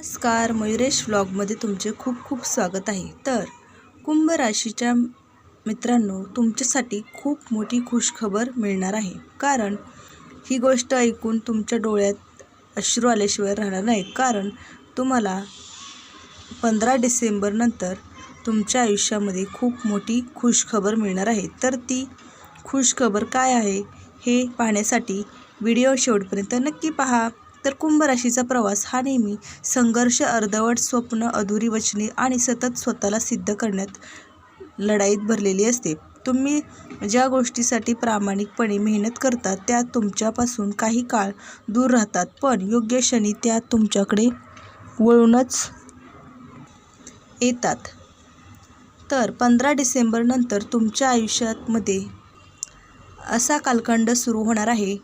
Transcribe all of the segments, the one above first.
नमस्कार, मयुरेश व्लॉगमध्ये तुमचे खूप खूप स्वागत आहे. तर कुंभ राशीच्या मित्रांनो, तुमच्यासाठी खूप मोठी खुशखबर मिळणार आहे. कारण ही गोष्ट ऐकून तुमच्या डोळ्यात अश्रू आल्याशिवाय राहणार नाही. कारण तुम्हाला 15 डिसेंबरनंतर तुमच्या आयुष्यामध्ये खूप मोठी खुशखबर मिळणार आहे. तर ती खुशखबर काय आहे हे पाहण्यासाठी व्हिडिओ शेवटपर्यंत नक्की पहा. तर कुंभ राशीचा प्रवास हा नेहमी संघर्ष, अर्धवट स्वप्न, अधुरी वचने आणि सतत स्वतःला सिद्ध करण्यात लढाईत भरलेली असते. तुम्ही ज्या गोष्टीसाठी प्रामाणिकपणे मेहनत करता त्या तुमच्यापासून काही काळ दूर राहतात, पण योग्य क्षणी त्या तुमच्याकडे वळूनच येतात. तर 15 डिसेंबरनंतर तुमच्या आयुष्यामध्ये असा कालखंड सुरू होणार आहे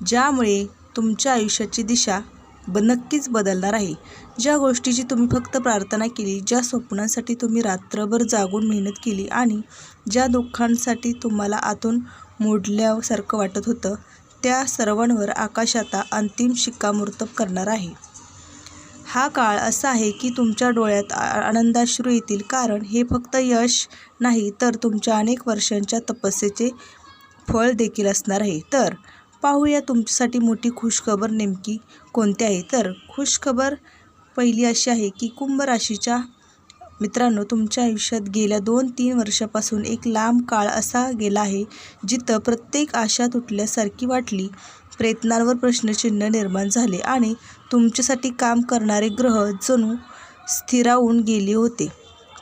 ज्यामुळे तुमच्या आयुष्याची दिशा नक्कीच बदलणार आहे. ज्या गोष्टीची तुम्ही फक्त प्रार्थना केली, ज्या स्वप्नांसाठी तुम्ही रात्रभर जागून मेहनत केली आणि ज्या दुःखांसाठी तुम्हाला आतून मोडल्यासारखं वाटत होतं, त्या सर्वांवर आकाश आता अंतिम शिक्कामोर्तब करणार आहे. हा काळ असा आहे की तुमच्या डोळ्यात आनंदाश्रू येतील, कारण हे फक्त यश नाही तर तुमच्या अनेक वर्षांच्या तपस्येचे फळ देखील असणार आहे. तर पाहूया तुमच्यासाठी मोठी खुशखबर नेमकी कोणती आहे. तर खुशखबर पहिली अशी आहे की कुंभ राशीच्या मित्रांनो, तुमच्या आयुष्यात गेल्या 2-3 वर्षापासून एक लांब काळ असा गेला आहे जिथं प्रत्येक आशा तुटल्यासारखी वाटली, प्रयत्नांवर प्रश्नचिन्ह निर्माण झाले आणि तुमच्यासाठी काम करणारे ग्रह जणू स्थिरावून गेले होते.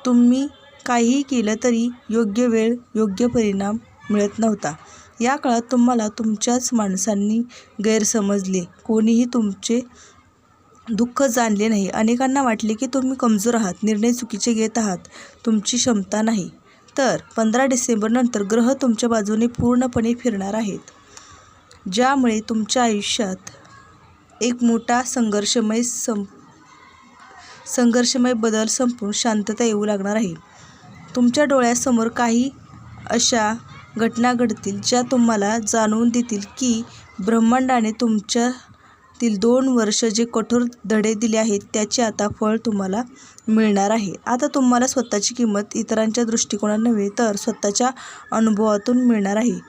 तुम्ही काहीही केलं तरी योग्य वेळ, योग्य परिणाम मिळत नव्हता. या काळात तुम्हाला तुमच्याच माणसांनी गैरसमजले, कोणीही तुमचे दुःख जाणले नाही. अनेकांना वाटले की तुम्ही कमजोर आहात, निर्णय चुकीचे घेत आहात, तुमची क्षमता नाही. तर 15 डिसेंबरनंतर ग्रह तुमच्या बाजूने पूर्णपणे फिरणार आहेत, ज्यामुळे तुमच्या आयुष्यात एक मोठा संघर्षमय बदल संपून शांतता येऊ लागणार आहे. तुमच्या डोळ्यासमोर काही अशा घटना घडतील ज्या तुम्हाला जाणवून देतील की ब्रह्मांडाने तुमच्यातील 2 वर्ष जे कठोर धडे दिले आहेत त्याचे आता फळ तुम्हाला मिळणार आहे. आता तुम्हाला स्वतःची किंमत इतरांच्या दृष्टिकोनात नव्हे तर स्वतःच्या अनुभवातून मिळणार आहे.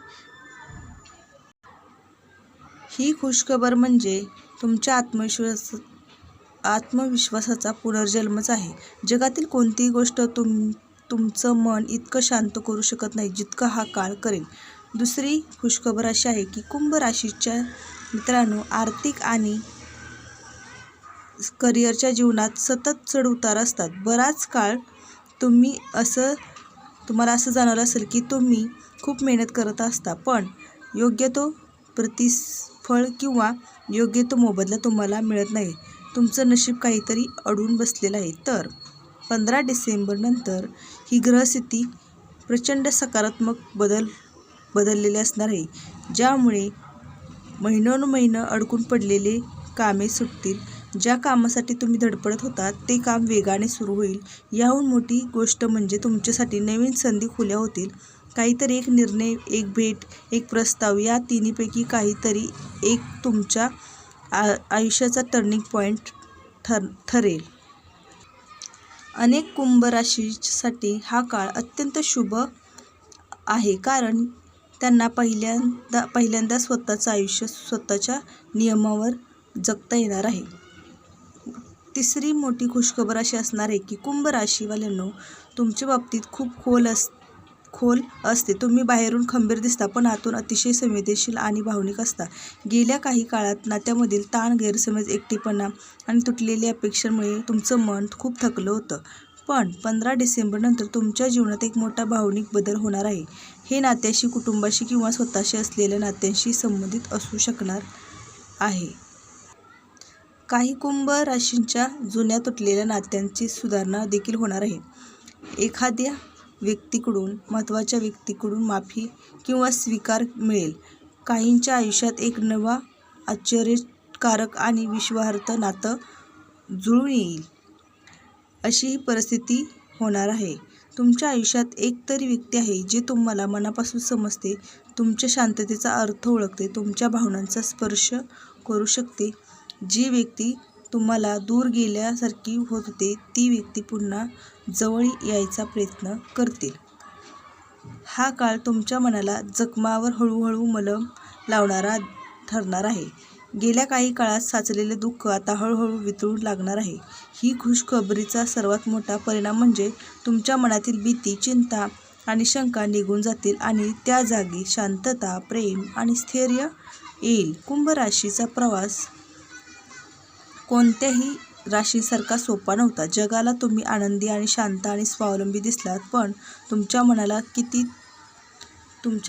ही खुशखबर म्हणजे तुमच्या आत्मविश्वासाचा पुनर्जन्मच आहे. जगातील कोणतीही गोष्ट तुमचं मन इतकं शांत करू शकत नाही जितकं हा काळ करेल. दुसरी खुशखबर अशी आहे की कुंभ राशीच्या मित्रांनो, आर्थिक आणि करिअरच्या जीवनात सतत चढ-उतार असतात. बराच काळ तुम्हाला असं जाणवलं असेल की तुम्ही खूप मेहनत करत असता, पण योग्य तो प्रतिफळ किंवा योग्य तो मोबदला तुम्हाला मिळत नाही. तुमचं नशीब काहीतरी अडून बसलेलं आहे. तर 15 डिसेंबरनंतर ही ग्रहस्थिती प्रचंड सकारात्मक बदललेली असणार आहे, ज्यामुळे महिनोन्महिने अडकून पडलेले कामे सुटतील. ज्या कामासाठी तुम्ही धडपडत होता ते काम वेगाने सुरू होईल. याहून मोठी गोष्ट म्हणजे तुमच्यासाठी नवीन संधी खुल्या होतील. काहीतरी एक निर्णय, एक भेट, एक प्रस्ताव, या तिन्हीपैकी काहीतरी एक तुमच्या आयुष्याचा टर्निंग पॉईंट ठरेल. अनेक कुंभ राशीसाठी हा काळ अत्यंत शुभ आहे, कारण त्यांना पहिल्यांदा स्वतःचं आयुष्य स्वतःच्या नियमावर जगता येणार आहे. तिसरी मोठी खुशखबर अशी असणार आहे की कुंभ राशीवाल्यांनो, तुमच्या बाबतीत खूप खोल असते. तुम्ही बाहेरून खंबीर दिसता, पण आतून अतिशय संवेदनशील आणि भावनिक असता. गेल्या काही काळात नात्यामधील ताण, गैरसमज, एकटेपणा आणि तुटलेल्या अपेक्षांमुळे तुमचं मन खूप थकलं होतं. पण 15 डिसेंबरनंतर तुमच्या जीवनात एक मोठा भावनिक बदल होणार आहे. हे नात्याशी, कुटुंबाशी किंवा स्वतःशी असलेल्या नात्यांशी संबंधित असू शकणार आहे. काही कुंभ राशींच्या जुन्या तुटलेल्या नात्यांची सुधारणा देखील होणार आहे. एखाद्या महत्त्वाच्या व्यक्तीकडून माफी किंवा स्वीकार मिळेल. काहींच्या आयुष्यात एक नवा, आश्चर्यकारक आणि विश्वासार्ह नातं जुळून येईल, अशी ही परिस्थिती होणार आहे. तुमच्या आयुष्यात एक तरी व्यक्ती आहे जे तुम्हाला मनापासून समजते, तुमच्या शांततेचा अर्थ ओळखते, तुमच्या भावनांचा स्पर्श करू शकते. जी व्यक्ती तुम्हाला दूर गेल्यासारखी होत होते ती व्यक्ती पुन्हा जवळ यायचा प्रयत्न करतील. हा काळ तुमच्या मनाला जखमावर हळूहळू मलम लावणारा ठरणार आहे. गेल्या काही काळात साचलेले दुःख आता हळूहळू वितळू लागणार आहे. ही खुशखबरीचा सर्वात मोठा परिणाम म्हणजे तुमच्या मनातील भीती, चिंता आणि शंका निघून जातील आणि त्या जागी शांतता, प्रेम आणि स्थैर्य येईल. कुंभ राशीचा प्रवास कोणत्याही राशीसारखा सोपा नव्हता. जगाला तुम्ही आनंदी आणि शांत आणि स्वावलंबी दिसलात, पण तुमच्या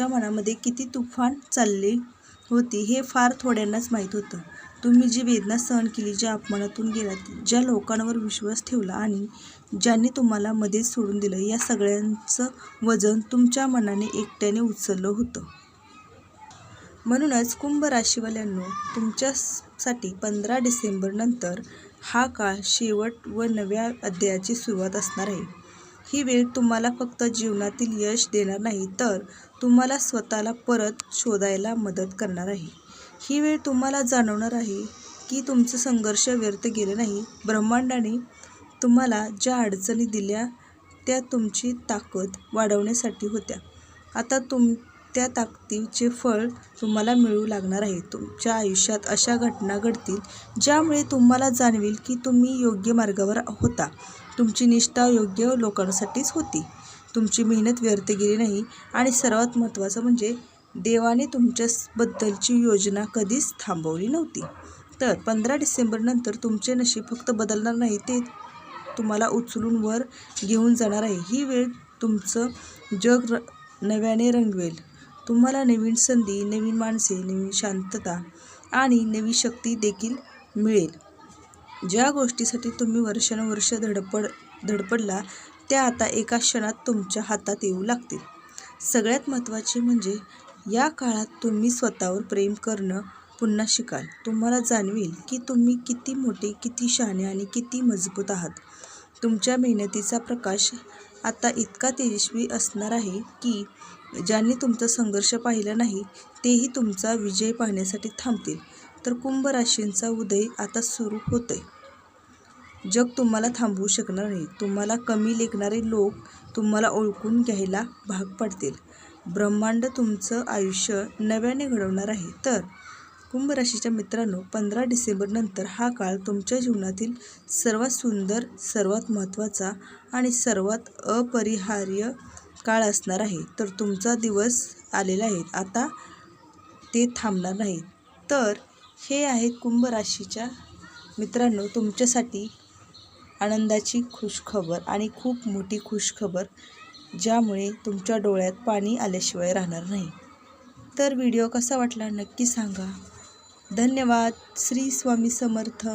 मनामध्ये किती तुफान चालली होती हे फार थोड्यांनाच माहीत होतं. तुम्ही जी वेदना सहन केली, ज्या अपमानातून गेलात, ज्या लोकांवर विश्वास ठेवला आणि ज्यांनी तुम्हाला मध्येच सोडून दिलं, या सगळ्यांचं वजन तुमच्या मनाने एकट्याने उचललं होतं. म्हणूनच कुंभ राशीवाल्यांनो, तुमच्यासाठी 15 डिसेंबर नंतर हा काळ शेवट व नव्या अध्यायाची सुरुवात असणार आहे. ही वेळ तुम्हाला फक्त जीवनातील यश देणार नाही, तर तुम्हाला स्वतःला परत शोधायला मदत करणार आहे. ही वेळ तुम्हाला जाणवणार आहे की तुमचं संघर्ष व्यर्थ गेले नाही. ब्रह्मांडाने तुम्हाला ज्या अडचणी दिल्या त्या तुमची ताकद वाढवण्यासाठी होत्या. आता त्या ताकदीचे फळ तुम्हाला मिळू लागणार आहे. तुमच्या आयुष्यात अशा घटना घडतील ज्यामुळे तुम्हाला जाणवेल की तुम्ही योग्य मार्गावर होता. तुमची निष्ठा योग्य लोकांसाठीच होती. तुमची मेहनत व्यर्थ गेली नाही आणि सर्वात महत्त्वाचं म्हणजे देवाने तुमच्याबद्दलची योजना कधीच थांबवली नव्हती. तर 15 डिसेंबर नंतर तुमचे नशीब फक्त बदलणार नाही, ते तुम्हाला उचलून वर घेऊन जाणार आहे. ही वेळ तुमचं जग नव्याने रंगवेल. तुम्हाला नवीन संधी, नवीन माणसे, नवीन शांतता आणि नवी शक्ती देखील मिळेल. ज्या गोष्टीसाठी तुम्ही वर्षानुवर्ष धडपडला त्या आता एका क्षणात तुमच्या हातात येऊ लागतील. सगळ्यात महत्त्वाचे म्हणजे या काळात तुम्ही स्वतःवर प्रेम करणं पुन्हा शिकाल. तुम्हाला जाणवेल की तुम्ही किती मोठे, किती शहाणे आणि किती मजबूत आहात. तुमच्या मेहनतीचा प्रकाश आता इतका तेजस्वी असणार आहे की ज्यांनी तुमचा संघर्ष पाहिला नाही तेही तुमचा विजय पाहण्यासाठी थांबतील. तर कुंभ राशींचा उदय आता सुरू होतोय. जग तुम्हाला थांबवू शकणार नाही. तुम्हाला कमी लेखणारे लोक तुम्हाला ओळखून घ्यायला भाग पाडतील. ब्रह्मांड तुमचं आयुष्य नव्याने घडवणार आहे. तर कुंभ राशीच्या मित्रांनो, 15 डिसेंबर नंतर हा काळ तुमच्या जीवनातील सर्वात सुंदर, सर्वात महत्त्वाचा आणि सर्वात अपरिहार्य काळ असणार आहे. तर तुमचा दिवस आलेला आहे, आता ते थांबणार नाही. तर हे आहेत कुंभ राशीच्या मित्रांनो तुमच्यासाठी आनंदाची खुशखबर आणि खूप मोठी खुशखबर, ज्यामुळे तुमच्या डोळ्यात पाणी आल्याशिवाय राहणार नाही. तर व्हिडिओ कसा वाटला नक्की सांगा. धन्यवाद. श्री स्वामी समर्थ.